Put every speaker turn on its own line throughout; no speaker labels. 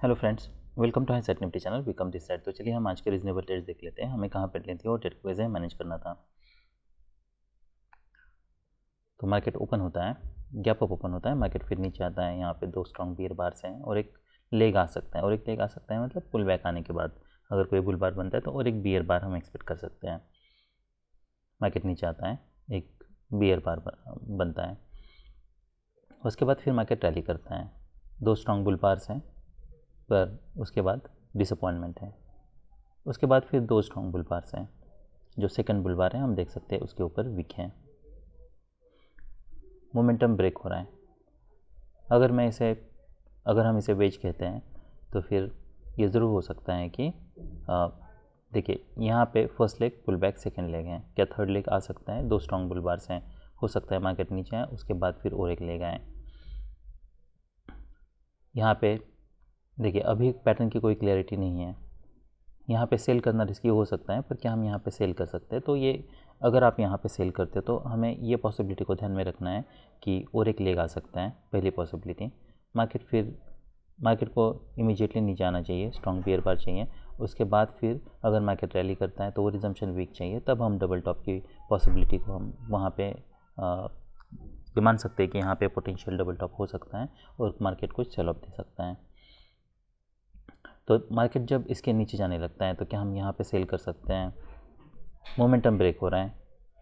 Hello friends, welcome to high set nifty channel. Welcome this side. तो चलिए हम आज के रीजनेबल ट्रेड्स देख लेते हैं, हमें कहाँ पे लेनी थी और ट्रेड को कैसे मैनेज करना था। तो मार्केट ओपन होता है, गैप अप ओपन होता है, मार्केट फिर नीचे आता है। यहाँ पे दो स्ट्रॉन्ग बियर बार्स हैं और एक लेग आ सकता है, और एक लेग आ सकता है मतलब पुल बैक आने के बाद अगर कोई बुल बार बनता है तो और एक बियर बार हम एक्सपेक्ट कर सकते हैं। मार्केट नीचे आता है, एक बियर बार बनता है, उसके बाद फिर मार्केट रैली करता है। दो स्ट्रॉन्ग बुल बार्स हैं पर उसके बाद डिसअपॉइंटमेंट है। उसके बाद फिर दो स्ट्रॉन्ग बुल बार्स हैं, जो सेकंड बुल बार है हम देख सकते हैं उसके ऊपर वीक है, मोमेंटम ब्रेक हो रहा है। अगर हम इसे वेज कहते हैं तो फिर ये ज़रूर हो सकता है कि देखिए यहाँ पे first leg pull back, second leg है, क्या थर्ड लेग आ सकता है। दो स्ट्रॉन्ग बुल बार्स हैं, हो सकता है मार्केट नीचे आए उसके बाद फिर और एक लेग आए। यहाँ पे देखिए अभी पैटर्न की कोई क्लैरिटी नहीं है, यहाँ पे सेल करना रिस्की हो सकता है, पर क्या हम यहाँ पे सेल कर सकते हैं। तो ये अगर आप यहाँ पे सेल करते हो तो हमें ये पॉसिबिलिटी को ध्यान में रखना है कि और एक लेग आ सकता है, पहली पॉसिबिलिटी। मार्केट को इमीडिएटली नीचे आना चाहिए, स्ट्रॉन्ग बियर बार चाहिए। उसके बाद फिर अगर मार्केट रैली करता है तो वो रिजम्पशन वीक चाहिए, तब हम डबल टॉप की पॉसिबिलिटी को हम वहाँ पे मान सकते हैं कि यहाँ पे पोटेंशियल डबल टॉप हो सकता है और मार्केट को सेल ऑफ दे सकता है। तो मार्केट जब इसके नीचे जाने लगता है तो क्या हम यहाँ पे सेल कर सकते हैं। मोमेंटम ब्रेक हो रहा है,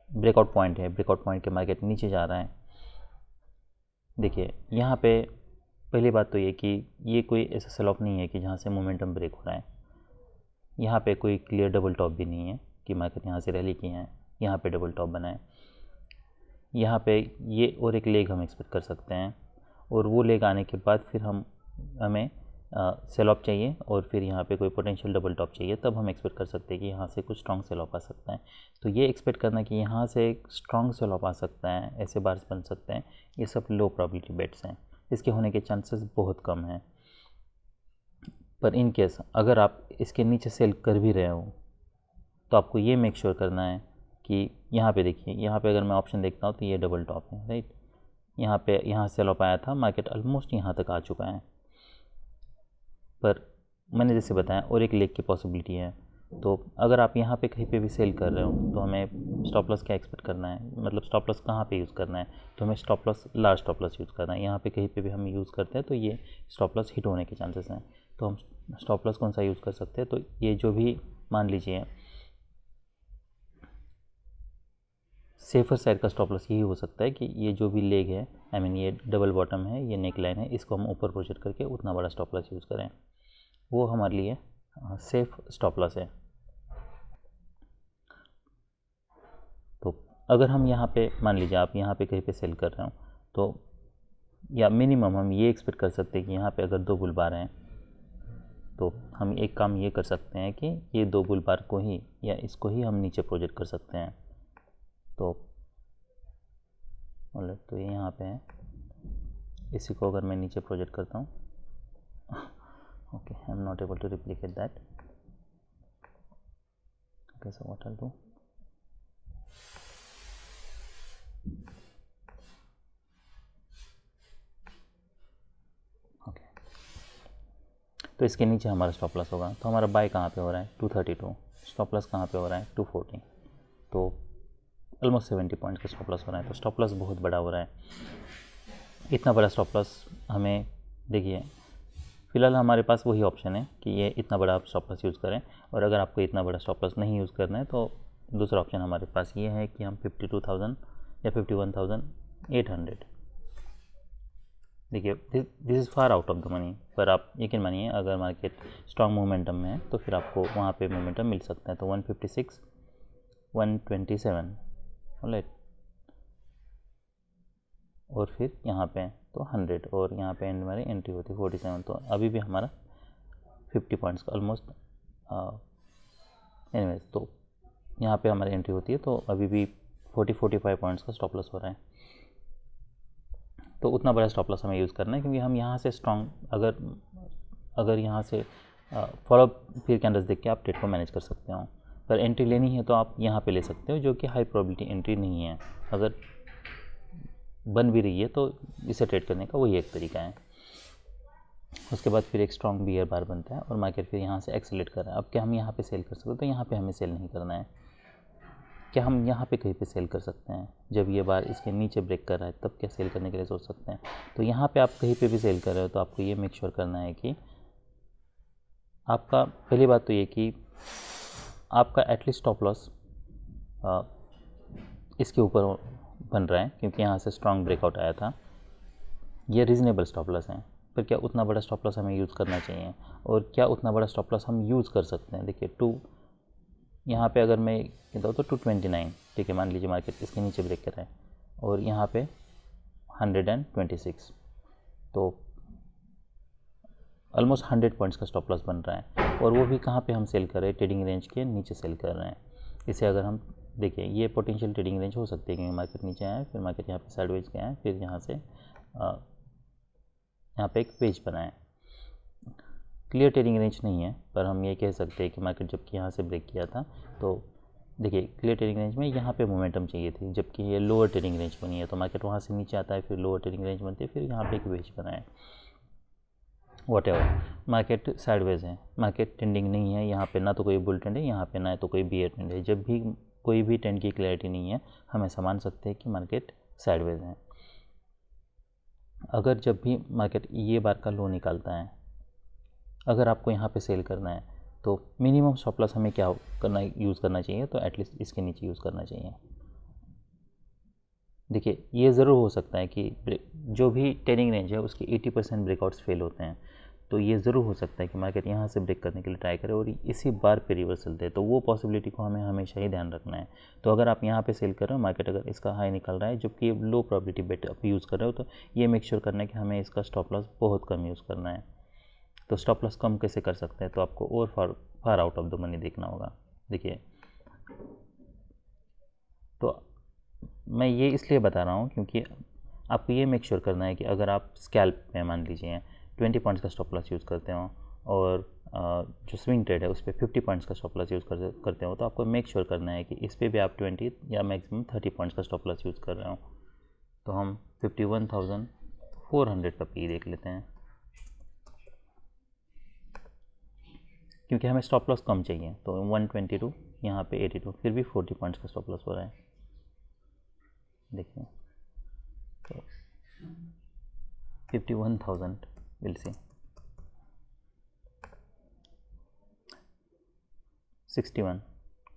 ब्रेकआउट पॉइंट है, ब्रेकआउट पॉइंट के मार्केट नीचे जा रहा है। देखिए यहाँ पे पहली बात तो ये कि ये कोई ऐसा सेल ऑफ नहीं है कि जहाँ से मोमेंटम ब्रेक हो रहा है। यहाँ पे कोई क्लियर डबल टॉप भी नहीं है कि मार्केट यहाँ से रैली की है, यहाँ पे डबल टॉप बना है। यहाँ पे ये और एक लेग हम एक्सपेक्ट कर सकते हैं, और वो लेग आने के बाद फिर हमें सेल ऑफ चाहिए और फिर यहाँ पे कोई पोटेंशियल डबल टॉप चाहिए, तब हम एक्सपेक्ट कर सकते हैं कि यहाँ से कुछ स्ट्रॉन्ग सेल ऑफ आ सकता है। तो ये एक्सपेक्ट करना कि यहाँ से एक स्ट्रॉन्ग सेल ऑफ आ सकता है, ऐसे बार्स बन सकते हैं, ये सब लो प्रोबेबिलिटी बेट्स हैं, इसके होने के चांसेस बहुत कम हैं। पर इन केस अगर आप इसके नीचे सेल कर भी रहे हो तो आपको ये मेक श्योर करना है कि यहाँ पे देखिए, यहाँ पे अगर मैं ऑप्शन देखता हूँ तो ये डबल टॉप है, राइट। यहाँ सेल ऑफ आया था, मार्केट ऑलमोस्ट यहाँ तक आ चुका है, पर मैंने जैसे बताया और एक लेग की पॉसिबिलिटी है। तो अगर आप यहाँ पे कहीं पे भी सेल कर रहे हो तो हमें स्टॉप लॉस क्या एक्सपेक्ट करना है, मतलब स्टॉप लॉस कहाँ पे यूज़ करना है। तो हमें stop loss, large stop loss use करना है। यहाँ पे कहीं पे भी हम यूज़ करते हैं तो ये स्टॉप लॉस हिट होने के चांसेस हैं। तो हम स्टॉप लॉस कौन सा यूज़ कर सकते हैं, तो ये जो भी मान लीजिए सेफर साइड का स्टॉप लॉस यही हो सकता है कि ये जो भी लेग है, आई मीन ये डबल बॉटम है, ये नेक लाइन है, इसको हम ऊपर प्रोजेक्ट करके उतना बड़ा स्टॉप लॉस यूज़ करें, वो हमारे लिए सेफ स्टॉप लॉस है। तो अगर हम यहाँ पे मान लीजिए आप यहाँ पे कहीं पे सेल कर रहे हो तो या मिनिमम हम ये एक्सपेक्ट कर सकते हैं कि यहाँ पे अगर दो बुल बार हैं तो हम एक काम ये कर सकते हैं कि ये दो बुल बार को ही या इसको ही हम नीचे प्रोजेक्ट कर सकते हैं। तो तो ये यहाँ पे है, इसी को अगर मैं नीचे प्रोजेक्ट करता हूँ, okay, I am not able to replicate that. Okay, so what I do, okay, तो इसके नीचे हमारा स्टॉप लॉस होगा। तो हमारा बाय कहाँ पे हो रहा है 232, स्टॉप लॉस कहाँ पे हो रहा है 240, तो ऑलमोस्ट 70 पॉइंट का स्टॉप लॉस हो रहा है। तो स्टॉप लॉस बहुत बड़ा हो रहा है। इतना बड़ा स्टॉप लॉस हमें, देखिए फ़िलहाल हमारे पास वही ऑप्शन है कि ये इतना बड़ा आप स्टॉप लॉस यूज़ करें, और अगर आपको इतना बड़ा स्टॉप लॉस नहीं यूज़ करना है तो दूसरा ऑप्शन हमारे पास ये है कि हम 52,000 या 51,800, देखिए this is far out of the money, पर आप यकीन मानिए अगर मार्केट स्ट्रॉन्ग मोमेंटम में है तो फिर आपको वहाँ पे मोमेंटम मिल सकता है। तो 156, 127, राइट, और फिर यहाँ पे तो 100, और यहाँ पे हमारी एंट्री होती है 47। तो अभी भी हमारा 50 पॉइंट्स का ऑलमोस्ट, एनीवेज, तो यहाँ पे हमारी एंट्री होती है तो अभी भी 40-45 पॉइंट्स का स्टॉप लॉस हो रहा है। तो उतना बड़ा स्टॉप लॉस हमें यूज़ करना है, क्योंकि हम यहाँ से स्ट्रॉन्ग अगर यहाँ से फॉलो फिर कैंडल्स देख के आप ट्रेड को मैनेज कर सकते हो। पर एंट्री लेनी है तो आप यहाँ पे ले सकते हो, जो कि हाई प्रोबेबिलिटी एंट्री नहीं है। अगर बन भी रही है तो इसे ट्रेड करने का वही एक तरीका है। उसके बाद फिर एक स्ट्रॉन्ग बियर बार बनता है और मार्केट फिर यहाँ से एक्सेलेरेट कर रहा है। अब क्या हम यहाँ पे सेल कर सकते हैं? तो यहाँ पे हमें सेल नहीं करना है। क्या हम यहाँ पे कहीं पे सेल कर सकते हैं? जब ये बार इसके नीचे ब्रेक कर रहा है तब क्या सेल करने के लिए सोच सकते हैं? तो यहाँ पे आप कहीं पे भी सेल कर रहे हो तो आपको ये मेक श्योर करना है कि आपका, पहली बात तो ये कि आपका एटलीस्ट स्टॉप लॉस इसके ऊपर बन रहा है, क्योंकि यहाँ से स्ट्रॉन्ग ब्रेकआउट आया था। ये रीज़नेबल स्टॉप लॉस है, पर क्या उतना बड़ा स्टॉप लॉस हमें यूज़ करना चाहिए? और क्या उतना बड़ा स्टॉप लॉस हम यूज़ कर सकते हैं? देखिए यहाँ पे अगर मैं कहता हूँ तो 229, ठीक है, मान लीजिए मार्केट इसके नीचे ब्रेक कर रहा है और यहाँ पे 126, तो ऑलमोस्ट 100 पॉइंट्स का स्टॉप लॉस बन रहा है। और वो भी कहाँ पे हम सेल कर रहे हैं? ट्रेडिंग रेंज के नीचे सेल कर रहे हैं। इसे अगर हम देखिए, ये पोटेंशियल ट्रेडिंग रेंज हो सकती है, क्योंकि मार्केट नीचे आया है, फिर मार्केट यहाँ पे साइडवेज गया है, फिर यहाँ से यहाँ पे एक पेज बना है। क्लियर ट्रेडिंग रेंज नहीं है, पर हम ये कह सकते हैं कि मार्केट जबकि यहाँ से ब्रेक किया था तो देखिए क्लियर ट्रेडिंग रेंज में यहाँ पे मोमेंटम चाहिए थी, जबकि ये लोअर ट्रेडिंग रेंज बनी है। तो मार्केट वहाँ से नीचे आता है, फिर लोअर ट्रेडिंग रेंज बनती है, फिर यहाँ पे एक वेज बना है। वॉट एवर, मार्केट साइडवेज है, मार्केट ट्रेंडिंग नहीं है, यहाँ पे ना तो कोई बुल ट्रेंड है, यहाँ पे ना तो कोई बियर ट्रेंड है। जब भी कोई भी ट्रेंड की क्लैरिटी नहीं है, हम ऐसा मान सकते हैं कि मार्केट साइडवेज है। अगर जब भी मार्केट ये बार का लो निकालता है, अगर आपको यहाँ पे सेल करना है तो मिनिमम स्टॉप लॉस हमें क्या करना, यूज़ करना चाहिए? तो एटलीस्ट इसके नीचे यूज़ करना चाहिए। देखिए, ये ज़रूर हो सकता है कि जो भी ट्रेडिंग रेंज है उसके 80% ब्रेकआउट्स फेल होते हैं, तो ये ज़रूर हो सकता है कि मार्केट यहाँ से ब्रेक करने के लिए ट्राई करे और इसी बार पे रिवर्सल दे, तो वो पॉसिबिलिटी को हमें हमेशा ही ध्यान रखना है। तो अगर आप यहाँ पे सेल कर रहे हो, मार्केट अगर इसका हाई निकल रहा है जबकि लो प्रोबेबिलिटी बेट आप यूज़ कर रहे हो, तो ये मेक श्योर करना है कि हमें इसका स्टॉप लॉस बहुत कम यूज़ करना है। तो स्टॉप लॉस कम कैसे कर सकते हैं? तो आपको और फार आउट ऑफ द मनी देखना होगा। देखिए, तो मैं ये इसलिए बता रहा हूँ क्योंकि आपको ये मेक श्योर करना है कि अगर आप स्कैल्प में मान लीजिए 20 पॉइंट्स का स्टॉप लॉस यूज़ करते हो और जो स्विंग ट्रेड है उस पर 50 पॉइंट्स का स्टॉप लॉस यूज़ करते हो, तो आपको मेक श्योर करना है कि इस पर भी आप 20 या मैक्सिमम 30 पॉइंट्स का स्टॉप लॉस यूज़ कर रहे हो। तो हम 51,400 का पी देख लेते हैं, क्योंकि हमें स्टॉप लॉस कम चाहिए। तो 122, यहाँ पे 82, फिर भी 40 पॉइंट्स का स्टॉप लॉस हो रहा है। देखिए, तो 51,000 विल सी 61,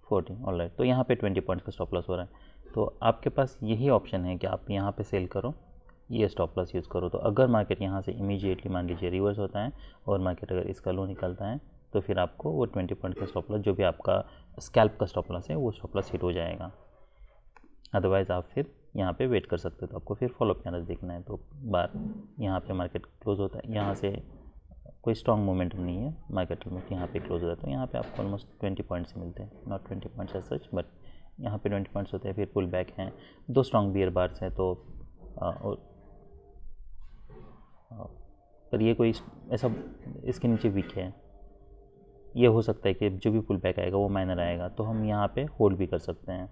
40, ऑलराइट। तो यहाँ पे 20 पॉइंट्स का स्टॉप लॉस हो रहा है। तो आपके पास यही ऑप्शन है कि आप यहाँ पे सेल करो, ये स्टॉप लॉस यूज़ करो। तो अगर मार्केट यहाँ से इमीडिएटली मान लीजिए रिवर्स होता है और मार्केट अगर इसका लो निकलता है, तो फिर आपको वो 20 पॉइंट का स्टॉप लॉस, जो भी आपका स्कैल्प का स्टॉप लॉस है, वो स्टॉप लॉस हिट हो जाएगा। अदरवाइज़ आप फिर यहाँ पे वेट कर सकते हो। तो आपको फिर फॉलोअप कैंडल देखना है। तो बार यहाँ पे मार्केट क्लोज होता है, यहाँ से कोई स्ट्रॉन्ग मोमेंटम नहीं है, मार्केट ऑलमोस्ट यहाँ पे क्लोज हो जाता है। तो यहाँ पे आपको ऑलमोस्ट 20 पॉइंट्स मिलते हैं, not 20 points as such, but यहाँ पे 20 पॉइंट्स होते हैं। फिर पुल बैक हैं, 2 स्ट्रॉन्ग बियर बार्स हैं। तो पर ये कोई ऐसा इसके नीचे वीक है, ये हो सकता है कि जो भी पुल बैक आएगा वो माइनर आएगा, तो हम यहाँ पे होल्ड भी कर सकते हैं।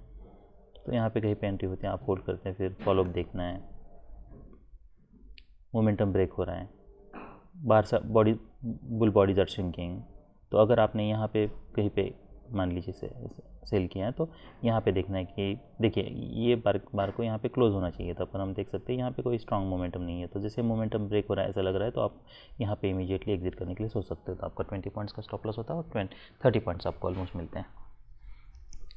तो यहाँ पे कहीं पे एंट्री होती है, आप होल्ड करते हैं, फिर फॉलोअप देखना है। मोमेंटम ब्रेक हो रहा है, bar body bull bodies are shrinking. तो अगर आपने यहाँ पे कहीं पे मान लीजिए सेल किया है, तो यहाँ पे देखना है कि देखिए ये बार को यहाँ पे क्लोज होना चाहिए था, पर हम देख सकते हैं यहाँ पे कोई स्ट्रॉन्ग मोमेंटम नहीं है। तो जैसे मोमेंटम ब्रेक हो रहा है ऐसा लग रहा है, तो आप यहाँ पे इमीडिएटली एग्जिट करने के लिए सोच सकते हो। तो आपका 20 पॉइंट्स का स्टॉप लॉस होता है और 30 पॉइंट्स आपको ऑलमोस्ट मिलते हैं।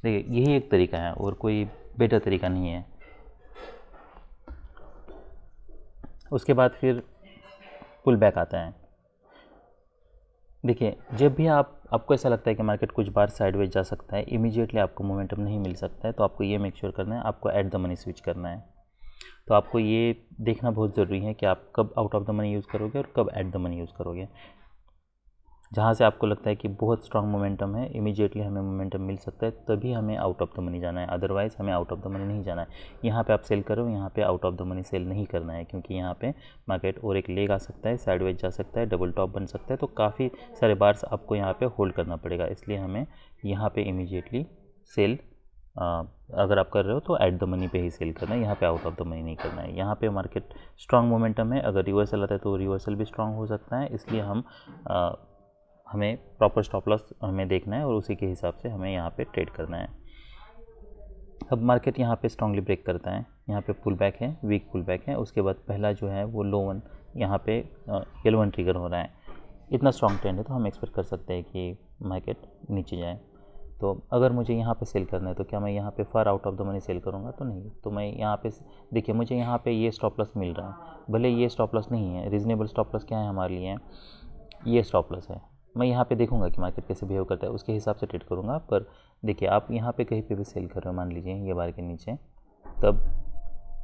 देखिए, यही एक तरीका है और कोई बेटर तरीका नहीं है। उसके बाद फिर पुल बैक आता है। देखिए, जब भी आपको ऐसा लगता है कि मार्केट कुछ बार साइडवेज जा सकता है, इमीडिएटली आपको मोमेंटम नहीं मिल सकता है, तो आपको ये मेक श्योर करना है, आपको एट द मनी स्विच करना है। तो आपको ये देखना बहुत ज़रूरी है कि आप कब out of the money use करोगे और कब एट द मनी यूज़ करोगे। जहाँ से आपको लगता है कि बहुत स्ट्रॉन्ग मोमेंटम है, इमीडिएटली हमें मोमेंटम मिल सकता है, तभी हमें आउट ऑफ द मनी जाना है। अदरवाइज़ हमें आउट ऑफ द मनी नहीं जाना है। यहाँ पे आप सेल करो, यहाँ पे out of the money sell नहीं करना है, क्योंकि यहाँ पे मार्केट और एक लेग आ सकता है, साइडवेज जा सकता है, डबल टॉप बन सकता है। तो काफ़ी सारे बार्स आपको यहाँ पे होल्ड करना पड़ेगा, इसलिए हमें यहाँ पे इमीडिएटली सेल अगर आप कर रहे हो तो एट द मनी पे ही सेल करना है, यहाँ पे आउट ऑफ द मनी नहीं करना है। यहाँ पे मार्केट स्ट्रांग मोमेंटम है, अगर रिवर्सल आता है तो रिवर्सल भी स्ट्रांग हो सकता है, इसलिए हमें प्रॉपर स्टॉप लॉस हमें देखना है और उसी के हिसाब से हमें यहाँ पे ट्रेड करना है। अब मार्केट यहाँ पे स्ट्रांगली ब्रेक करता है, यहाँ पे पुल बैक है, वीक पुल बैक है, उसके बाद पहला जो है वो लो वन यहाँ पे L1 ट्रिगर हो रहा है। इतना स्ट्रांग ट्रेंड है तो हम एक्सपेक्ट कर सकते हैं कि मार्केट नीचे जाए। तो अगर मुझे यहाँ पे सेल करना है तो क्या मैं यहाँ पे far out of the money sell करूँगा? तो नहीं। तो मैं यहाँ पे देखिए, मुझे यहाँ पे ये स्टॉप लॉस मिल रहा है, भले ये स्टॉप लॉस नहीं है, रीजनेबल स्टॉप लॉस क्या है हमारे लिए, ये स्टॉप लॉस है। मैं यहाँ पे देखूंगा कि मार्केट कैसे बिहेव करता है, उसके हिसाब से ट्रेड करूँगा। पर देखिए, आप यहाँ पे कहीं पे भी सेल कर रहे हो, मान लीजिए ये बार के नीचे, तब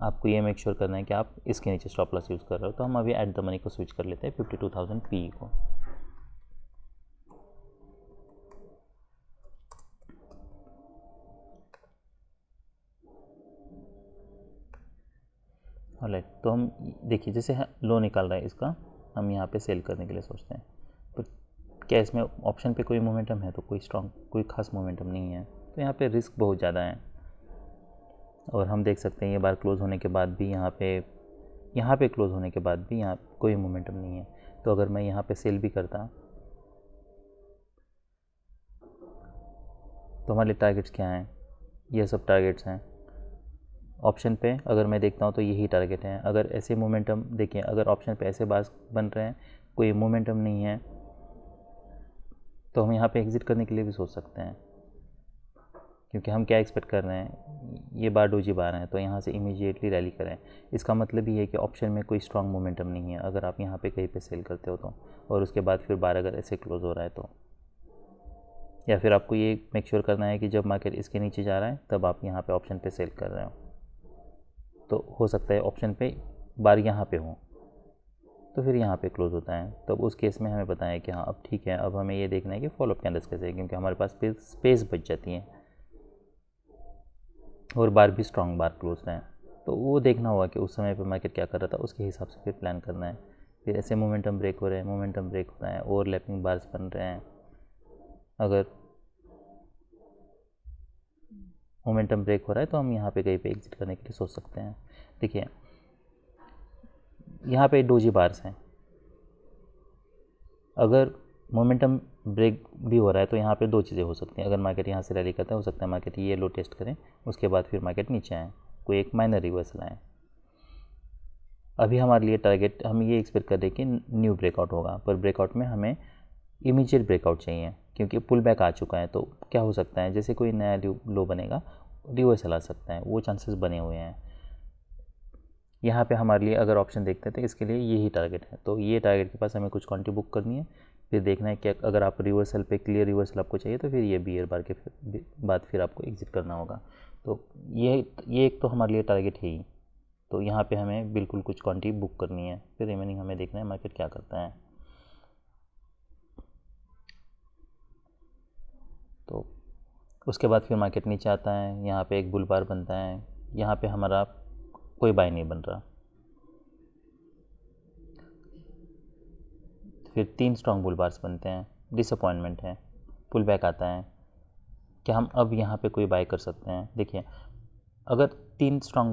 आपको ये मेक श्योर करना है कि आप इसके नीचे स्टॉप लॉस यूज़ कर रहे हो। तो हम अभी एट द मनी को स्विच कर लेते हैं 52,000 PE को। ऑलराइट, तो हम देखिए जैसे लो निकाल रहा है इसका, हम यहाँ पे सेल करने के लिए सोचते हैं। तो क्या इसमें ऑप्शन पे कोई मोमेंटम है? तो कोई स्ट्रॉन्ग, कोई खास मोमेंटम नहीं है, तो यहाँ पे रिस्क बहुत ज़्यादा है। और हम देख सकते हैं ये बार क्लोज़ होने के बाद भी यहाँ पे क्लोज़ होने के बाद भी यहाँ कोई मोमेंटम नहीं है। तो अगर मैं यहाँ पे सेल भी करता तो हमारे लिए टारगेट्स क्या हैं? ये सब टारगेट्स हैं। ऑप्शन पे अगर मैं देखता हूँ तो यही टारगेट हैं। अगर ऐसे मोमेंटम देखिए, अगर ऑप्शन पे ऐसे बार बन रहे हैं, कोई मोमेंटम नहीं है, तो हम यहाँ पे एग्ज़िट करने के लिए भी सोच सकते हैं, क्योंकि हम क्या एक्सपेक्ट कर रहे हैं, ये बार डोजी बार हैं तो यहाँ से इमीडिएटली रैली करें। इसका मतलब ये है कि ऑप्शन में कोई स्ट्रांग मोमेंटम नहीं है अगर आप यहाँ पे कहीं पे सेल करते हो तो, और उसके बाद फिर बार अगर ऐसे क्लोज हो रहा है तो, या फिर आपको ये मेक श्योर करना है कि जब मार्केट इसके नीचे जा रहा है तब आप यहाँ पे ऑप्शन पे सेल कर रहे हो। तो हो सकता है ऑप्शन पे बार यहाँ पे हो तो फिर यहाँ पे क्लोज होता है, तब उस केस में हमें बताया कि हाँ अब ठीक है, अब हमें ये देखना है कि फॉलोअप कैंडल्स कैसे है, क्योंकि हमारे पास स्पेस बच जाती है और बार भी स्ट्रॉन्ग बार क्लोज है। तो वो देखना होगा कि उस समय पे मार्केट क्या कर रहा था, उसके हिसाब से फिर प्लान करना है। फिर ऐसे मोमेंटम ब्रेक हो रहे हैं, मोमेंटम ब्रेक हो रहा है, ओवरलैपिंग बार्स बन रहे हैं, अगर मोमेंटम ब्रेक हो रहा है तो हम यहाँ पे कहीं पे एग्जिट करने के लिए सोच सकते हैं। देखिए यहाँ पे डोजी बार्स हैं, अगर मोमेंटम ब्रेक भी हो रहा है तो यहाँ पे दो चीज़ें हो सकती हैं। अगर मार्केट यहाँ से रैली करता है, हो सकता है मार्केट ये लो टेस्ट करें, उसके बाद फिर मार्केट नीचे आए, कोई एक माइनर रिवर्सल आए। अभी हमारे लिए टारगेट, हम ये एक्सपेक्ट कर रहे हैं कि न्यू ब्रेकआउट होगा, पर ब्रेकआउट में हमें इमीडिएट ब्रेकआउट चाहिए, क्योंकि पुल बैक आ चुका है। तो क्या हो सकता है, जैसे कोई नया लो बनेगा, रिवर्सल आ सकता है, वो चांसेस बने हुए हैं। यहाँ पे हमारे लिए अगर ऑप्शन देखते हैं तो इसके लिए यही टारगेट है। तो ये टारगेट के पास हमें कुछ क्वांटिटी बुक करनी है, फिर देखना है कि अगर आप रिवर्सल पे क्लियर रिवर्सल आपको चाहिए तो फिर ये बियर बार के बाद फिर आपको एग्जिट करना होगा। तो ये एक तो हमारे लिए टारगेट है ही। तो यहाँ पे हमें बिल्कुल कुछ क्वांटिटी बुक करनी है, फिर रिमेनिंग हमें देखना है मार्केट क्या करता है। तो उसके बाद फिर मार्केट नीचे आता है, यहाँ पे एक बुल बार बनता है, यहाँ पे हमारा कोई बाय नहीं बन रहा, फिर 3 स्ट्रॉन्ग बुल बार्स बनते हैं, डिसअपॉइंटमेंट है, पुल बैक आता है। क्या हम अब यहाँ पे कोई बाय कर सकते हैं? देखिए अगर 3 स्ट्रॉन्ग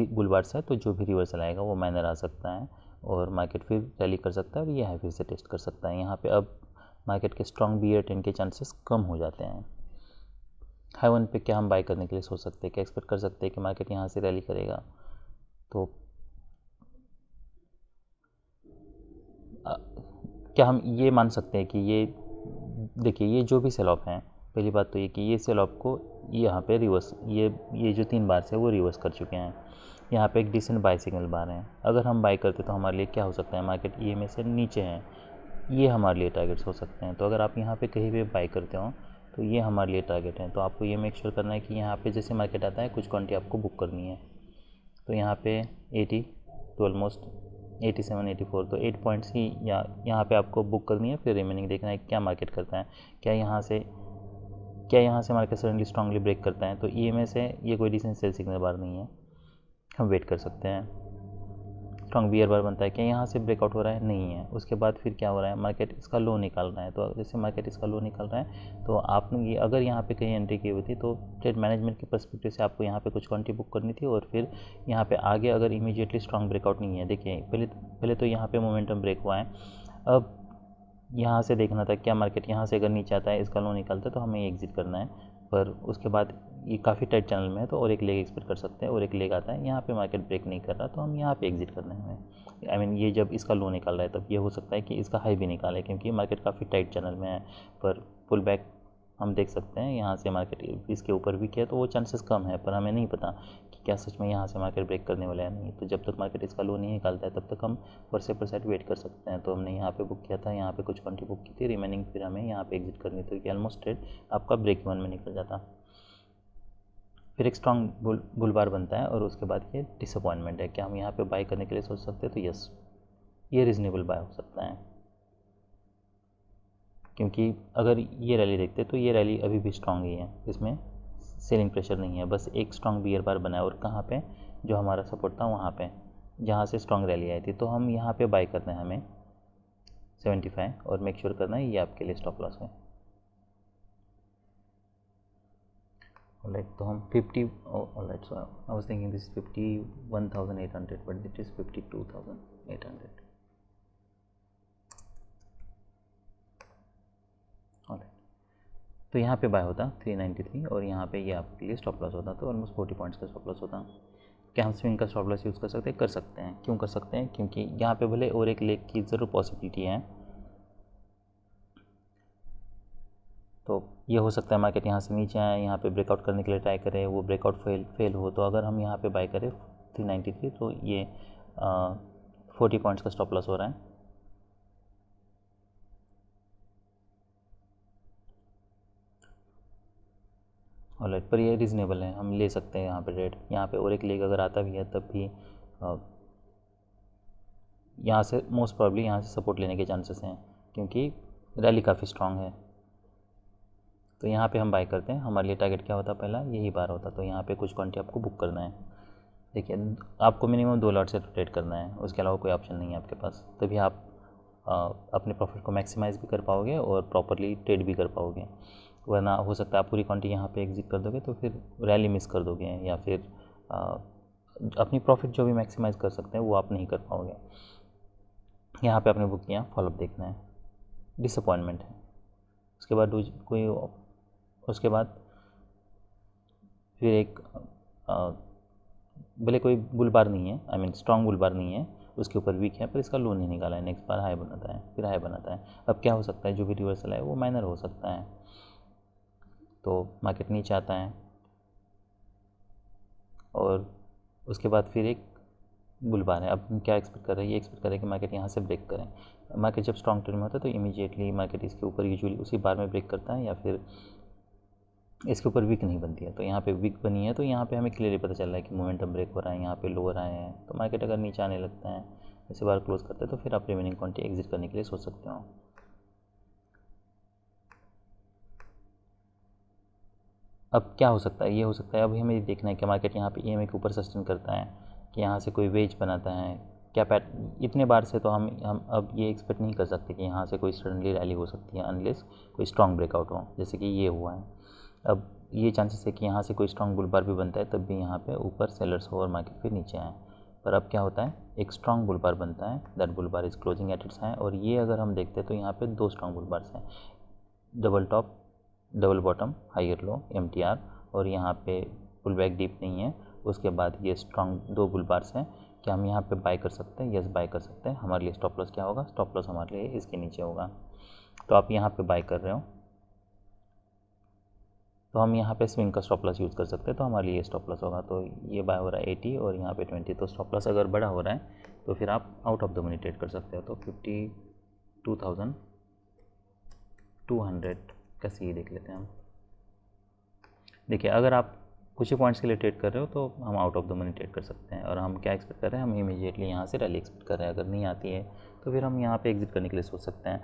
बुल बार्स है तो जो भी रिवर्सल आएगा वो माइनर आ सकता है और मार्केट फिर रैली कर सकता है और ये है फिर से टेस्ट कर सकता है। यहाँ पे अब मार्केट के स्ट्रॉन्ग बियर ट्रेंड के चांसेस कम हो जाते हैं। हाई वन पे क्या हम बाय करने के लिए सोच सकते हैं, क्या एक्सपेक्ट कर सकते हैं कि मार्केट यहाँ से रैली करेगा? तो क्या हम ये मान सकते हैं कि ये, देखिए ये जो भी सेल ऑफ हैं, पहली बात तो ये कि ये सेल ऑफ को यहाँ पे रिवर्स, ये जो 3 बार से वो रिवर्स कर चुके हैं। यहाँ पे एक डिसेंट बाय सिग्नल बार है, अगर हम बाय करते तो हमारे लिए क्या हो सकता है, मार्केट ये में से नीचे हैं, ये हमारे लिए टारगेट्स हो सकते हैं। तो अगर आप यहाँ पे कहीं भी बाय करते हो तो ये हमारे लिए टारगेट है। तो आपको ये मेक श्योर करना है कि यहाँ पे जैसे मार्केट आता है कुछ क्वांटिटी आपको बुक करनी है। तो यहाँ पे 80 तो ऑलमोस्ट 87 84, तो 8 पॉइंट्स ही यहाँ पे आपको बुक करनी है। फिर रिमेनिंग देखना है क्या मार्केट करता है, क्या यहाँ से मार्केट सडनली स्ट्रांगली ब्रेक करता है। तो EMA से ये कोई डिसेंट सेल सिग्नल बार नहीं है, हम वेट कर सकते हैं। स्ट्रॉन्ग बियर बार बनता है, क्या यहाँ से ब्रेकआउट हो रहा है? नहीं है। उसके बाद फिर क्या हो रहा है? मार्केट इसका लो निकाल रहा है। तो जैसे मार्केट इसका लो निकाल रहा है तो आपने ये अगर यहाँ पे कहीं एंट्री की हुई थी तो ट्रेड मैनेजमेंट के पर्सपेक्टिव से आपको यहाँ पे कुछ क्वांटिटी बुक करनी थी और फिर यहाँ पे आगे अगर इमीडिएटली स्ट्रॉन्ग ब्रेकआउट नहीं है, देखिए पहले तो यहाँ पे मोमेंटम ब्रेक हुआ है। अब यहाँ से देखना था क्या मार्केट यहाँ से अगर नीचे आता है, इसका लो निकालता है तो हमें एग्जिट करना है। पर उसके बाद ये काफ़ी टाइट चैनल में है तो और एक लेग एक्सपेक्ट कर सकते हैं, और एक लेग आता है यहाँ पे मार्केट ब्रेक नहीं कर रहा तो हम यहाँ पे एग्जिट करना है हमें। आई मीन ये जब इसका लो निकाल रहा है तब ये हो सकता है कि इसका हाई भी निकाले, क्योंकि मार्केट काफ़ी टाइट चैनल में है। पर पुल बैक हम देख सकते हैं यहाँ से मार्केट इसके ऊपर भी किया तो वो चांसेस कम है, पर हमें नहीं पता कि क्या सच में यहाँ से मार्केट ब्रेक करने वाला है नहीं। तो जब तक मार्केट इसका लो नहीं निकालता है तब तक हम % वेट कर सकते हैं। तो हमने यहाँ पे बुक किया था, यहाँ पे कुछ क्वांटिटी बुक की थी, रिमेनिंग फिर हमें यहाँ पे एग्जिट करनी थी कि ऑलमोस्ट ट्रेड आपका ब्रेक इवन में निकल जाता। फिर एक स्ट्रॉन्ग बुल बार बनता है और उसके बाद ये डिसअपॉइंटमेंट है। क्या हम यहाँ पे बाय करने के लिए सोच सकते हैं? तो यस, ये रीज़नेबल बाय हो सकता है, क्योंकि अगर ये रैली देखते तो ये रैली अभी भी स्ट्रॉन्ग ही है, इसमें सेलिंग प्रेशर नहीं है। बस एक स्ट्रॉन्ग बियर बार बना है और कहाँ पे? जो हमारा सपोर्ट था वहाँ पे, जहाँ से स्ट्रॉन्ग रैली आई थी। तो हम यहाँ पे बाय करना है हमें 75 और मेक श्योर करना है ये आपके लिए स्टॉप लॉस है। ऑलराइट, तो हम 50 alright, so I was thinking this 51,800 but it is 52,800। Alright, तो यहाँ पे बाय होता 393 और यहाँ पे ये आपके लिए स्टॉप लॉस होता, तो ऑलमोस्ट 40 पॉइंट्स का स्टॉप लॉस होता। क्या हम स्विंग का स्टॉप लॉस यूज़ कर सकते हैं? कर सकते हैं। क्यों कर सकते हैं? क्योंकि यहाँ पे भले और एक लेग की ज़रूर पॉसिबिलिटी है। तो ये हो सकता है मार्केट यहाँ से नीचे आए, यहाँ पे ब्रेकआउट करने के लिए ट्राई करें, वो ब्रेकआउट फेल हो। तो अगर हम यहाँ पे बाय करें 393 तो ये 40 पॉइंट्स का स्टॉप लॉस हो रहा है। ऑलराइट, पर ये रीज़नेबल है, हम ले सकते हैं यहाँ पे रेट। यहाँ पे और एक लेग अगर आता भी है तब भी यहाँ से मोस्ट प्रॉब्ली यहाँ से सपोर्ट लेने के चांसेस हैं, क्योंकि रैली काफ़ी स्ट्रॉन्ग है। तो यहाँ पे हम बाय करते हैं। हमारे लिए टारगेट क्या होता? पहला यही बार होता। तो यहाँ पे कुछ क्वांटिटी आपको बुक करना है। देखिए, आपको मिनिमम 2 लॉट से ट्रेड करना है, उसके अलावा कोई ऑप्शन नहीं है आपके पास। तभी आप अपने प्रॉफिट को मैक्सिमाइज़ भी कर पाओगे और प्रॉपरली ट्रेड भी कर पाओगे। वरना हो सकता है आप पूरी क्वांटिटी यहाँ पे एग्जिट कर दोगे तो फिर रैली मिस कर दोगे, या फिर अपनी प्रॉफिट जो भी मैक्सिमाइज़ कर सकते हैं वो आप नहीं कर पाओगे। यहाँ पे आपने बुक किया, फॉलोअप देखना है, डिसअपॉइंटमेंट है। उसके बाद उसके बाद फिर एक भले कोई बुल बार नहीं है, आई मीन स्ट्रॉन्ग बुल बार नहीं है, उसके ऊपर वीक है, पर इसका लो नहीं निकाला है। नेक्स्ट बार हाई बनाता है, फिर हाई बनाता है। अब क्या हो सकता है? जो भी रिवर्सल है वो माइनर हो सकता है। तो मार्केट नीचे आता है और उसके बाद फिर एक बुल बार है। अब हम क्या एक्सपेक्ट कर रहे हैं? ये एक्सपेक्ट कर रहे हैं कि मार्केट यहाँ से ब्रेक करें। मार्केट जब स्ट्रॉन्ग ट्रेंड में होता है तो इमीडिएटली मार्केट इसके ऊपर यूजुअली उसी बार में ब्रेक करता है, या फिर इसके ऊपर वीक नहीं बनती है। तो यहाँ पे वीक बनी है तो यहाँ पे हमें क्लियरली पता चल रहा है कि मोमेंटम ब्रेक हो रहा है, यहाँ पे लोअर आए हैं। तो मार्केट अगर नीचे आने लगता है, ऐसे बार क्लोज करते हैं, तो फिर आप रिमेनिंग क्वांटिटी एग्जिट करने के लिए सोच सकते हो। अब क्या हो सकता है? ये हो सकता है अभी हमें देखना है कि मार्केट यहाँ पे EMA के ऊपर सस्टेन करता है, कि यहाँ से कोई वेज बनाता है क्या इतने बार से। तो हम अब ये एक्सपेक्ट नहीं कर सकते कि यहाँ से कोई सडनली रैली हो सकती है, अनलेस कोई स्ट्रॉन्ग ब्रेकआउट हो, जैसे कि ये हुआ है। अब ये चांसेस है कि यहाँ से कोई स्ट्रॉन्ग बुल बार भी बनता है, तब भी यहाँ पे ऊपर सेलर्स हो और मार्केट फिर नीचे आए। पर अब क्या होता है? एक स्ट्रॉन्ग बुल बार बनता है, that bull bar is closing at its high. और ये अगर हम देखते हैं तो यहाँ पे 2 स्ट्रॉन्ग बुल बार्स हैं, double top double bottom higher low MTR, और यहाँ पे पुल बैक डीप नहीं है। उसके बाद ये स्ट्रॉन्ग 2 बुल बार्स हैं। क्या हम यहाँ पे बाय कर सकते हैं? यस, बाय कर सकते हैं। हमारे लिए स्टॉप लॉस क्या होगा? स्टॉप लॉस हमारे लिए इसके नीचे होगा। तो आप यहाँ पे बाय कर रहे हो तो हम यहाँ पे स्विंग का स्टॉप लॉस यूज़ कर सकते हैं, तो हमारे लिए स्टॉप लॉस होगा। तो ये बाय हो रहा है 80 और यहाँ पे 20। तो स्टॉप लॉस अगर बड़ा हो रहा है तो फिर आप out of the money trade कर सकते हो। तो 52,200 का सी देख लेते हैं हम। देखिए, अगर आप कुछ ही पॉइंट्स के लिए ट्रेड कर रहे हो तो हम out of the money trade कर सकते हैं। और हम क्या एक्सपेक्ट कर रहे हैं? हम इमीडिएटली यहाँ से रैली एक्सपेक्ट कर रहे हैं। अगर नहीं आती है तो फिर हम यहाँ पे एग्जिट करने के लिए सोच सकते हैं।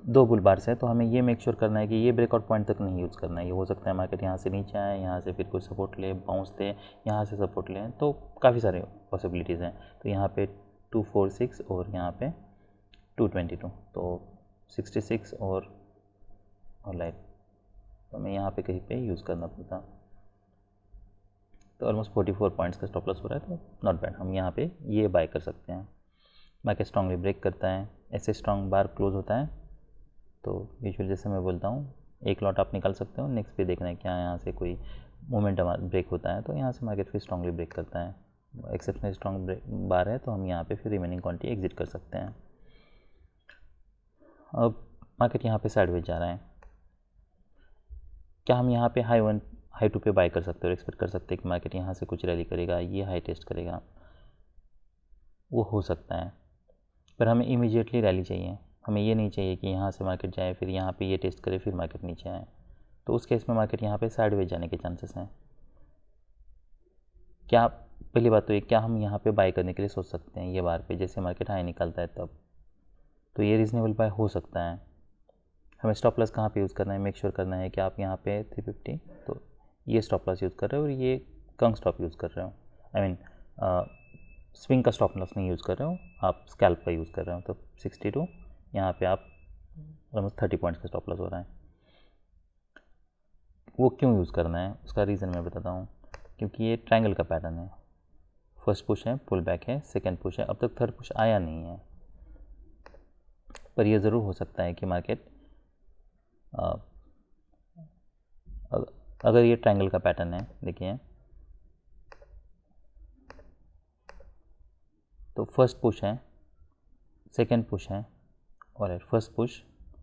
2 बुल बार्स है तो हमें ये मेक श्योर करना है कि ये ब्रेकआउट पॉइंट तक नहीं यूज़ करना है। ये हो सकता है मार्केट यहाँ से नीचे आए, यहाँ से फिर कोई सपोर्ट ले, बाउंस दे, यहाँ से सपोर्ट लें, तो काफ़ी सारे पॉसिबिलिटीज़ हैं। तो यहाँ पे 246 और यहाँ पे 222, तो 66 और लाइट, तो हमें यहाँ पे कहीं पे यूज़ करना पड़ता। तो ऑलमोस्ट 44 पॉइंट्स का स्टॉप लॉस हो रहा है, तो नॉट बैड, हम यहाँ पे ये बाय कर सकते हैं। मार्केट स्ट्रांगली ब्रेक करता है, ऐसे स्ट्रांग बार क्लोज होता है तो यूजुअली जैसे मैं बोलता हूँ एक लॉट आप निकाल सकते हो, नेक्स्ट पे देखना है क्या यहाँ से कोई मोमेंटम ब्रेक होता है तो यहाँ से मार्केट फिर स्ट्रांगली ब्रेक करता है। एक्सेप्शनल स्ट्रांग बार है तो हम यहाँ पे फिर रिमेनिंग क्वांटिटी एग्जिट कर सकते हैं। अब मार्केट यहाँ पे साइडवेज जा रहा है, क्या हम यहाँ पे हाई टू पे बाय कर सकते हो और एक्सपेक्ट कर सकते हैं कि मार्केट यहाँ से कुछ रैली करेगा, ये हाई टेस्ट करेगा? वो हो सकता है, पर हमें इमीडिएटली रैली चाहिए। हमें ये नहीं चाहिए कि यहाँ से मार्केट जाए फिर यहाँ पे ये टेस्ट करे फिर मार्केट नीचे आए, तो उस केस में मार्केट यहाँ पे साइडवेज जाने के चांसेस हैं। क्या पहली बात तो ये, क्या हम यहाँ पे बाय करने के लिए सोच सकते हैं ये बार पे जैसे मार्केट हाई निकलता है तब? तो ये रीज़नेबल बाय हो सकता है। हमें स्टॉप लॉस कहाँ पे यूज़ करना है, मेक श्योर करना है कि आप यहाँ पे 350, तो ये स्टॉप लॉस यूज़ कर रहे हो और ये कंग स्टॉप यूज़ कर रहे हो, आई मीन स्विंग का स्टॉप लॉस नहीं यूज़ कर रहे हो, आप स्कैल्प का यूज़ कर रहे हो। तो 62 यहाँ पे आप ऑलमोस्ट 30 पॉइंट्स का स्टॉप लॉस हो रहा है। वो क्यों यूज़ करना है उसका रीज़न मैं बताता हूँ, क्योंकि ये ट्रायंगल का पैटर्न है। फर्स्ट पुश है, पुल बैक है, सेकेंड पुश है, अब तक थर्ड पुश आया नहीं है, पर यह ज़रूर हो सकता है कि मार्केट अगर ये ट्रायंगल का पैटर्न है, देखिए तो फर्स्ट पुश है, सेकेंड पुश है और first push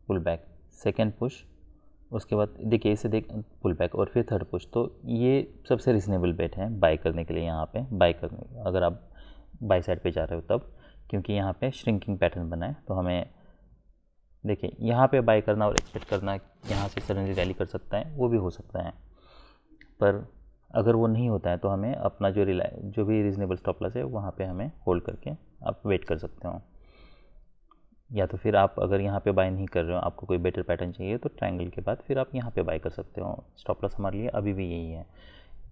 pull back, second push, उसके बाद देखिए इसे देख पुल बैक और फिर थर्ड पुश, तो ये सबसे रिजनेबल बेट है बाय करने के लिए। यहाँ पे बाय करने अगर आप बाय साइड पे जा रहे हो तब, क्योंकि यहाँ पे श्रिंकिंग पैटर्न बना है, तो हमें देखिए यहाँ पे बाय करना और एक्सपेक्ट करना यहाँ से सडनली रैली कर सकता है, वो भी हो सकता है, पर अगर वो नहीं होता है तो हमें अपना जो भी रीज़नेबल स्टॉप लॉस है वहाँ पे हमें होल्ड करके आप वेट कर सकते हो। या तो फिर आप अगर यहाँ पे बाय नहीं कर रहे हो, आपको कोई बेटर पैटर्न चाहिए, तो ट्रायंगल के बाद फिर आप यहाँ पे बाय कर सकते हो। स्टॉप लॉस हमारे लिए अभी भी यही है,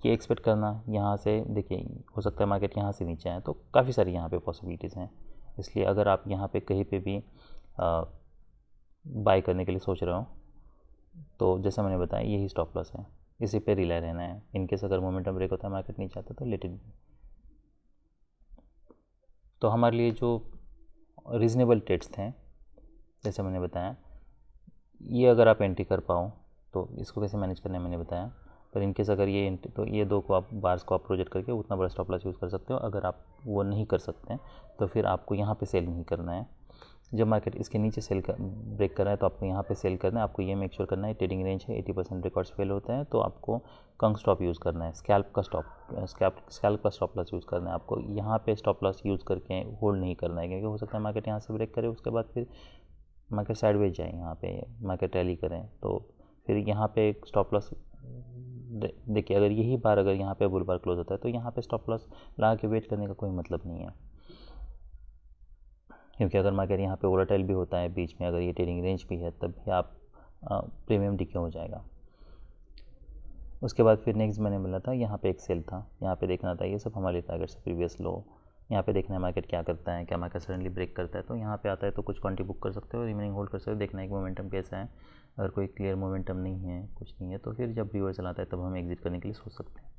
ये एक्सपेक्ट करना यहाँ से, देखिए हो सकता है मार्केट यहाँ से नीचे आए, तो काफ़ी सारी यहाँ पे पॉसिबिलिटीज़ हैं। इसलिए अगर आप यहाँ पे कहीं पे भी बाय करने के लिए सोच रहे हो तो जैसा मैंने बताया यही स्टॉप लॉस है, इसी पे रिलाय रहना है। इनकेस अगर मोमेंटम ब्रेक होता है, मार्केट नीचे आता है तो लेट इट बी। तो हमारे लिए जो रीज़नेबल ट्रेड्स थे जैसे मैंने बताया, ये अगर आप एंट्री कर पाओ तो इसको कैसे मैनेज करना है मैंने बताया, पर इनकेस अगर ये तो ये दो को आप बार्स को आप प्रोजेक्ट करके उतना बड़ा स्टॉप लॉस यूज़ कर सकते हो। अगर आप वो नहीं कर सकते हैं तो फिर आपको यहाँ पे सेल नहीं करना है। जब मार्केट इसके नीचे ब्रेक कर रहा है तो आपको यहाँ पे सेल करना है। आपको ये मेक श्योर करना है ट्रेडिंग रेंज है 80% रिकॉर्ड्स फेल होते हैं, तो आपको कंग स्टॉप यूज़ करना है, स्कैल्प का स्टॉप लॉस यूज़ करना है। आपको यहाँ पे स्टॉप लॉस यूज़ करके होल्ड नहीं करना है, क्योंकि हो सकता है मार्केट यहाँ से ब्रेक करे, उसके बाद फिर मार्केट साइडवेज जाए, यहाँ पे मार्केट रैली करें, तो फिर यहाँ पे एक स्टॉप लॉस देखिए अगर यही बार अगर यहाँ पे बुल बार क्लोज होता है तो यहाँ पे स्टॉप लॉस लगा के वेट करने का कोई मतलब नहीं है, क्योंकि अगर मार्केट यहाँ पे वोलेटाइल भी होता है बीच में, अगर ये ट्रेडिंग रेंज भी है, तब भी आप प्रीमियम डीके हो जाएगा। उसके बाद फिर नेक्स्ट मैंने बोला था यहाँ पे एक सेल था, यहाँ पे देखना था, ये सब हमारे टारगेट्स प्रीवियस लो, यहाँ पे देखना है मार्केट क्या करता है, क्या मार्केट सडनली ब्रेक करता है, तो यहाँ पे आता है तो कुछ क्वांटिटी बुक कर सकते हो, रिमेनिंग होल्ड कर सकते हो, देखना है कि मोमेंटम कैसा है। अगर कोई क्लियर मोमेंटम नहीं है, कुछ नहीं है, तो फिर जब रिवर्सल आता है तब हम एग्जिट करने के लिए सोच सकते हैं।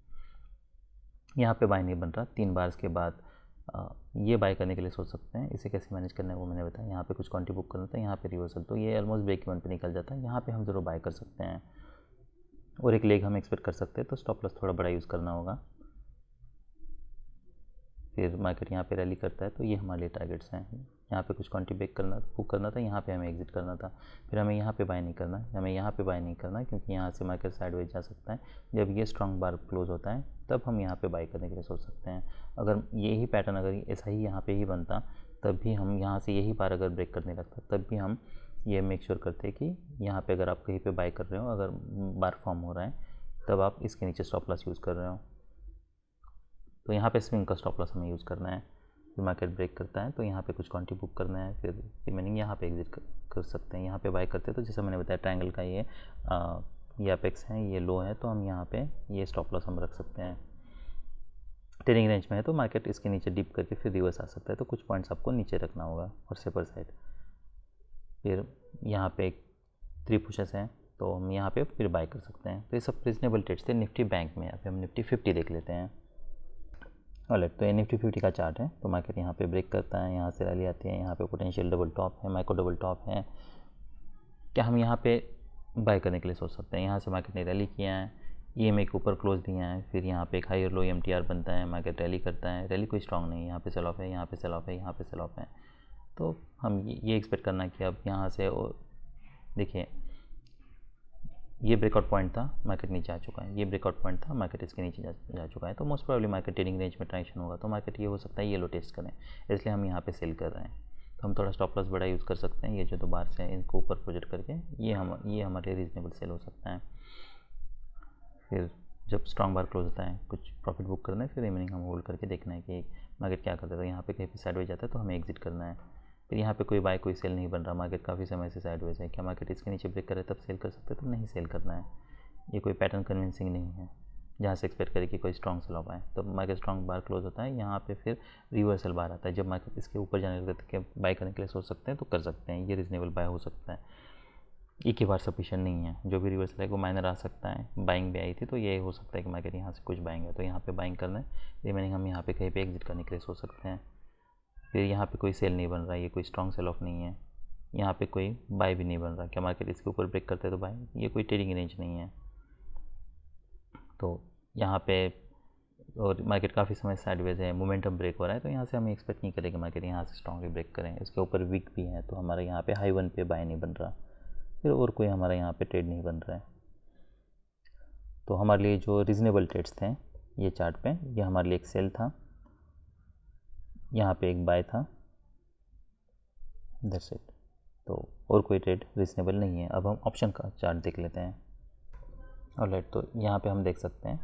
यहाँ पे बाय नहीं बन रहा, 3 बार के बाद ये बाय करने के लिए सोच सकते हैं। इसे कैसे मैनेज करना है वो मैंने बताया। यहाँ पे कुछ क्वांटिटी बुक करना था, यहाँ पे रिवर्सल, तो ये ऑलमोस्ट ब्रेक इवन पे निकल जाता है, यहाँ पे हम ज़रूर बाय कर सकते हैं। और एक लेग हम एक्सपेक्ट कर सकते हैं, तो स्टॉप लॉस थोड़ा बड़ा यूज़ करना होगा। फिर मार्केट यहाँ पे रैली करता है, तो ये हमारे लिए टारगेट्स हैं। यहाँ पे कुछ क्वांटिटी बुक करना था, यहाँ पे हमें एग्जिट करना था। फिर हमें यहाँ पे बाय नहीं करना, हमें यहाँ पे बाय नहीं करना, क्योंकि यहाँ से मार्केट साइडवेज जा सकता है। जब ये स्ट्रॉन्ग बार क्लोज होता है तब हम यहाँ पे बाय करने के लिए सोच सकते हैं। अगर यही पैटर्न अगर ऐसा ही यहाँ पे ही बनता, तब भी हम यहाँ से यही बार अगर ब्रेक करने लगता, तब भी हम ये मेक श्योर करते कि यहाँ पे अगर आप कहीं पे बाय कर रहे हो, अगर बार फॉर्म हो रहा है, तब आप इसके नीचे स्टॉप लॉस यूज़ कर रहे हो। तो यहाँ पे स्विंग का स्टॉप लॉस हमें यूज़ करना है। फिर मार्केट ब्रेक करता है तो यहाँ पे कुछ क्वांटिटी बुक करना है, फिर रिमेनिंग यहाँ पे एग्जिट कर सकते हैं। यहाँ पे बाय करते हैं तो जैसे मैंने बताया ट्रायंगल का ये अपेक्स है, ये लो है, तो हम यहाँ पे ये स्टॉप लॉस हम रख सकते हैं। ट्रेडिंग रेंज में है तो मार्केट इसके नीचे डिप करके फिर रिवर्स आ सकता है, तो कुछ पॉइंट्स आपको नीचे रखना होगा और सेपर साइड। फिर यहाँ पे 3 पुशेस हैं तो हम यहाँ पे फिर बाय कर सकते हैं। तो ये सब रीजनेबल ट्रेड्स थे निफ्टी बैंक में। यहाँ पे हम निफ्टी 50 देख लेते हैं। ऑलराइट, तो ये निफ्टी 50 का चार्ट है। तो मार्केट यहाँ पे ब्रेक करता है, यहाँ से रैली आती है, यहाँ पे पोटेंशियल डबल टॉप है, माइक्रो डबल टॉप है। क्या हम यहाँ पे बाय करने के लिए सोच सकते हैं? यहाँ से मार्केट ने रैली किया है, EMA के ऊपर क्लोज दिया है, फिर यहाँ पे एक हायर लो MTR बनता है, मार्केट रैली करता है, रैली कोई स्ट्रांग नहीं है, यहाँ पे सेल ऑफ है, यहाँ पे सेल ऑफ है, यहाँ पे सेल ऑफ है। तो हम ये एक्सपेक्ट करना कि अब यहाँ से देखिए ये ब्रेकआउट पॉइंट था, मार्केट नीचे आ चुका है, ये ब्रेकआउट पॉइंट था, मार्केट इसके नीचे जा चुका है। तो most probably market trading range में ट्रांजेक्शन होगा, तो मार्केट ये हो सकता है ये लो टेस्ट करें, इसलिए हम यहाँ पे सेल कर रहे हैं। तो हम थोड़ा स्टॉप लॉस बड़ा यूज़ कर सकते हैं। ये जो 2 बार्स हैं इनको ऊपर प्रोजेक्ट करके ये हमारे रीजनेबल सेल हो सकता है। फिर जब स्ट्रॉन्ग बार क्लोज होता है कुछ प्रॉफिट बुक करना है, फिर रिमेनिंग हम होल्ड करके देखना है कि मार्केट क्या करता है। तो यहाँ पे कहीं पे साइडवेज जाता है तो हमें एग्जिट करना है। फिर यहाँ पे कोई बाय कोई सेल नहीं बन रहा, मार्केट काफ़ी समय से साइडवेज है, क्या मार्केट इसके नीचे ब्रेक करे तब सेल कर सकते हैं? तो नहीं सेल करना है। ये कोई पैटर्न कन्विंसिंग नहीं है जहाँ से एक्सपेक्ट करें कि कोई स्ट्रॉन्ग सेल ऑफ आए। तो मार्केट स्ट्रॉन्ग बार क्लोज होता है, यहाँ पे फिर रिवर्सल बार आता है। जब मार्केट इसके ऊपर जाने लगता है बाय करने के लिए सोच सकते हैं तो कर सकते हैं, ये रीजनेबल बाय हो सकता है। एक ही बार सफिशिएंट नहीं है, जो भी रिवर्सल है वो माइनर आ सकता है। बाइंग भी आई थी तो ये हो सकता है कि मार्केट यहाँ से कुछ बाइंग है तो यहाँ पे बाइंग करना है, रिमेनिंग हम यहाँ पे कहीं पे एग्जिट करने के लिए सोच सकते हैं। फिर यहाँ पे कोई सेल नहीं बन रहा है, ये कोई स्ट्रॉन्ग सेल ऑफ नहीं है, यहाँ पे कोई बाय भी नहीं बन रहा। क्या मार्केट इसके ऊपर ब्रेक करते हैं तो बाय, ये कोई ट्रेडिंग रेंज नहीं है। तो यहाँ पे और मार्केट काफ़ी समय साइडवेज है, मोमेंटम ब्रेक हो रहा है, तो यहाँ से हम एक्सपेक्ट नहीं करेंगे मार्केट यहाँ से स्ट्रॉन्गली ब्रेक करें। इसके ऊपर वीक भी है तो हमारा यहाँ पे हाई 1 पे बाय नहीं बन रहा, फिर और कोई हमारा यहाँ पे ट्रेड नहीं बन रहा है। तो हमारे लिए जो रीजनेबल ट्रेड्स थे ये चार्ट पे, ये हमारे लिए एक सेल था, यहाँ पे एक बाय था, दैट्स इट। तो और कोई ट्रेड रीजनेबल नहीं है। अब हम ऑप्शन का चार्ट देख लेते हैं। ऑलराइट, तो यहाँ पे हम देख सकते हैं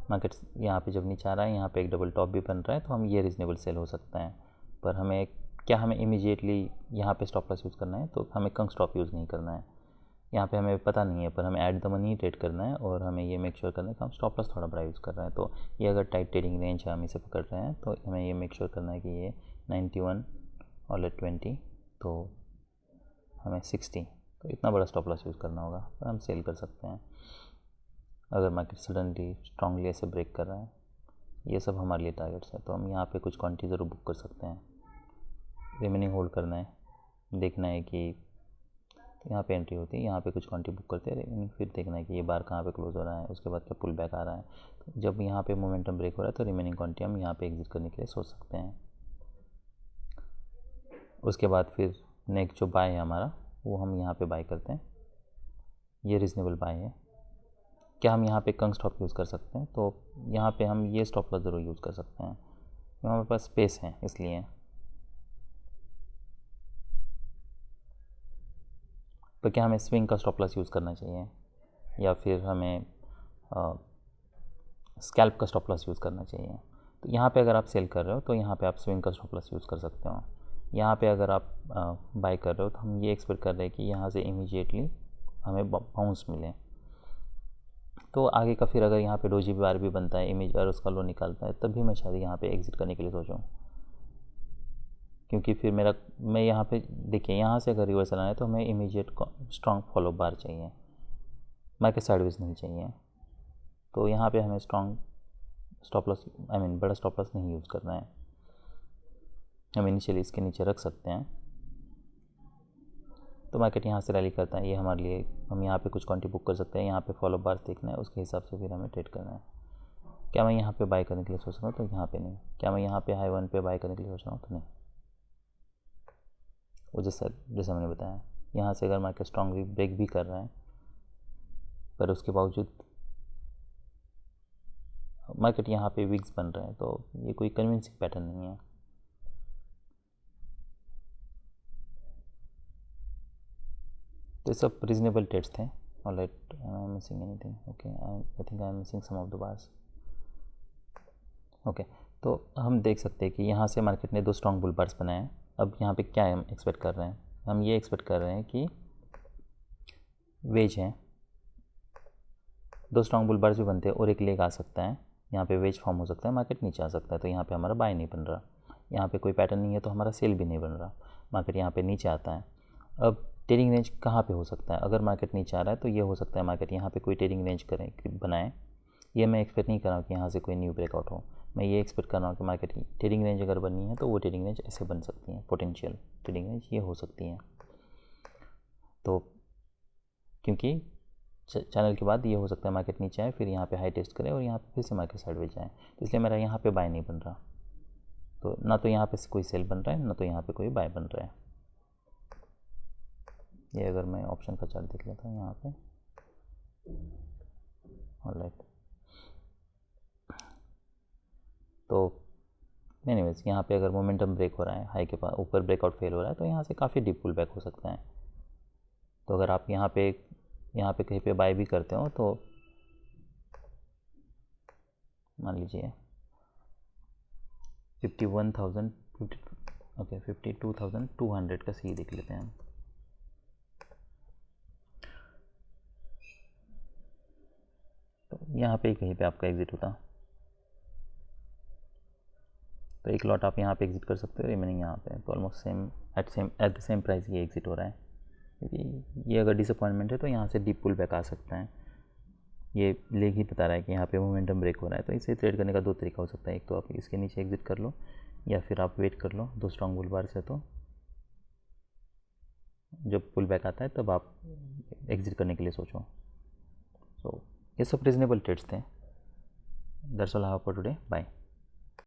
मार्केट यहाँ पे जब नीचे आ रहा है, यहाँ पे एक डबल टॉप भी बन रहा है, तो हम ये रीजनेबल सेल हो सकता है। पर हमें इमीडिएटली यहाँ पे स्टॉप लॉस यूज़ करना है? तो हमें कंग स्टॉप यूज़ नहीं करना है, यहाँ पे हमें पता नहीं है, पर हमें add the money he trade करना है और हमें ये मेक श्योर करना है कि हम स्टॉप लॉस थोड़ा बड़ा यूज़ कर रहे हैं। तो ये अगर टाइट ट्रेडिंग रेंज है, हम इसे पकड़ रहे हैं, तो हमें ये मेक श्योर करना है कि ये 91 और 20, तो हमें 60, तो इतना बड़ा स्टॉप लॉस यूज़ करना होगा, पर हम सेल कर सकते हैं अगर मार्केट सडनली स्ट्रांगली ऐसे ब्रेक कर रहा है। ये सब हमारे लिए टारगेट्स है, तो हम यहाँ पे कुछ क्वांटिटी ज़रूर बुक कर सकते हैं। रिमेनिंग होल्ड करना है, देखना है कि यहाँ पे एंट्री होती है, यहाँ पे कुछ क्वांटिटी बुक करते हैं, फिर देखना है कि ये बार कहाँ पे क्लोज हो रहा है, उसके बाद क्या पुल बैक आ रहा है। तो जब यहाँ पे मोमेंटम ब्रेक हो रहा है तो रिमेनिंग क्वांटिटी हम यहाँ पे एग्जिट करने के लिए सोच सकते हैं। उसके बाद फिर नेक्स्ट जो बाय है हमारा, वो हम यहाँ पे बाय करते हैं। ये रीजनेबल बाय है। क्या हम यहाँ पे कंग स्टॉप यूज़ कर सकते हैं? तो यहाँ पे हम ये स्टॉप लॉस ज़रूर यूज़ कर सकते हैं, हमारे पास स्पेस है इसलिए। तो क्या हमें स्विंग का स्टॉप लॉस यूज़ करना चाहिए या फिर हमें स्कैल्प का स्टॉप लॉस यूज़ करना चाहिए? तो यहाँ पे अगर आप सेल कर रहे हो तो यहाँ पे आप स्विंग का स्टॉप लॉस यूज़ कर सकते हो। यहाँ पे अगर आप बाय कर रहे हो तो हम ये एक्सपेक्ट कर रहे हैं कि यहाँ से इमीडिएटली हमें बाउंस मिले। तो आगे का फिर अगर यहाँ पे डोजी बार भी बनता है, इमेज और उसका लो निकालता है, तब भी मैं शायद यहाँ पे एग्जिट करने के लिए सोचूँ, क्योंकि फिर मैं यहाँ पे देखिए, यहाँ से अगर रिवर्सल आना है तो हमें इमीडिएट स्ट्रॉन्ग फॉलो बार चाहिए, मार्केट साइडवेज नहीं चाहिए। तो यहाँ पे हमें स्ट्रॉन्ग स्टॉप लॉस बड़ा स्टॉप लॉस नहीं यूज़ करना है, हम इनिशियली इसके नीचे रख सकते हैं। तो मार्केट यहाँ से रैली करता है, ये हमारे लिए, हम यहाँ पे कुछ क्वांटिटी बुक कर सकते हैं, यहाँ पे फॉलो बार देखना है, उसके हिसाब से फिर हमें ट्रेड करना है। क्या मैं यहाँ पे बाय करने के लिए सोच रहा हूँ? तो यहाँ पे नहीं। क्या मैं यहाँ पे हाई 1 पे बाय करने के लिए सोच रहा हूँ? तो नहीं। वो जैसा मैंने बताया, यहाँ से अगर मार्केट स्ट्रांगली ब्रेक भी कर रहा है पर उसके बावजूद मार्केट यहाँ पे विक्स बन रहे हैं, तो ये कोई कन्विंसिंग पैटर्न नहीं है। तो सब रीजनेबल ट्रेड्स थे। Alright, I am missing anything? Okay, I think I am missing some of the bars. Okay, तो हम देख सकते हैं कि यहाँ से मार्केट ने 2 स्ट्रॉन्ग बुल बार्स बनाए हैं। अब यहाँ पे क्या हम एक्सपेक्ट कर रहे हैं? हम ये एक्सपेक्ट कर रहे हैं कि वेज हैं, 2 स्ट्रॉन्ग बुल बार्स भी बनते हैं और एक लेग आ सकता है, यहाँ पे वेज फॉर्म हो सकता है, मार्केट नीचे आ सकता है, तो यहाँ पे हमारा बाय नहीं बन रहा। यहाँ पे कोई पैटर्न नहीं है तो हमारा सेल भी नहीं बन रहा, मार्केट यहाँ पे नीचे आता है। अब ट्रेडिंग रेंज कहाँ पे हो सकता है? अगर मार्केट नीचे आ रहा है तो ये हो सकता है मार्केट यहाँ पे कोई ट्रेडिंग रेंज बनाए। ये मैं एक्सपेक्ट नहीं कर रहा हूँ कि यहाँ से कोई न्यू ब्रेकआउट हो, मैं ये एक्सपेक्ट कर रहा हूँ कि मार्केट की ट्रेडिंग रेंज अगर बनी है तो वो ट्रेडिंग रेंज ऐसे बन सकती है, पोटेंशियल ट्रेडिंग रेंज ये हो सकती है। तो क्योंकि चैनल के बाद ये हो सकता है मार्केट नीचे आए, फिर यहाँ पे हाई टेस्ट करे और यहाँ पे फिर से मार्केट साइडवेज जाए, तो इसलिए मेरा यहाँ पे बाय नहीं बन रहा। तो ना तो यहाँ पे कोई सेल बन रहा है, ना तो यहाँ पे कोई बाय बन रहा है। ये अगर मैं ऑप्शन का चार्ट देख लेता हूँ यहाँ पे, ऑलराइट। तो एनीवेज यहाँ पे अगर मोमेंटम ब्रेक हो रहा है, हाई के पास ऊपर ब्रेकआउट फेल हो रहा है, तो यहाँ से काफ़ी डीप पुल बैक हो सकता है। तो अगर आप यहाँ पे कहीं पे बाय भी करते हो तो मान लीजिए 52,200 का सी देख लेते हैं हम। तो यहाँ पे कहीं पे आपका एग्जिट होता, तो एक लॉट आप यहाँ पे एग्जिट कर सकते हो, रिमेनिंग यहाँ पे, तो almost at the same price ये एग्जिट हो रहा है। क्योंकि ये अगर डिसअपॉइंटमेंट है तो यहाँ से डीप पुल बैक आ सकता है। ये लेग ही बता रहा है कि यहाँ पे मोमेंटम ब्रेक हो रहा है, तो इसे ट्रेड करने का दो तरीका हो सकता है। एक तो आप इसके नीचे एग्जिट कर लो, या फिर आप वेट कर लो 2 स्ट्रॉन्ग बुल बार से, तो जब पुल बैक आता है तब आप एग्जिट करने के लिए सोचो। सो ये सब रीजनेबल ट्रेड्स थे। That's all I have for today, bye.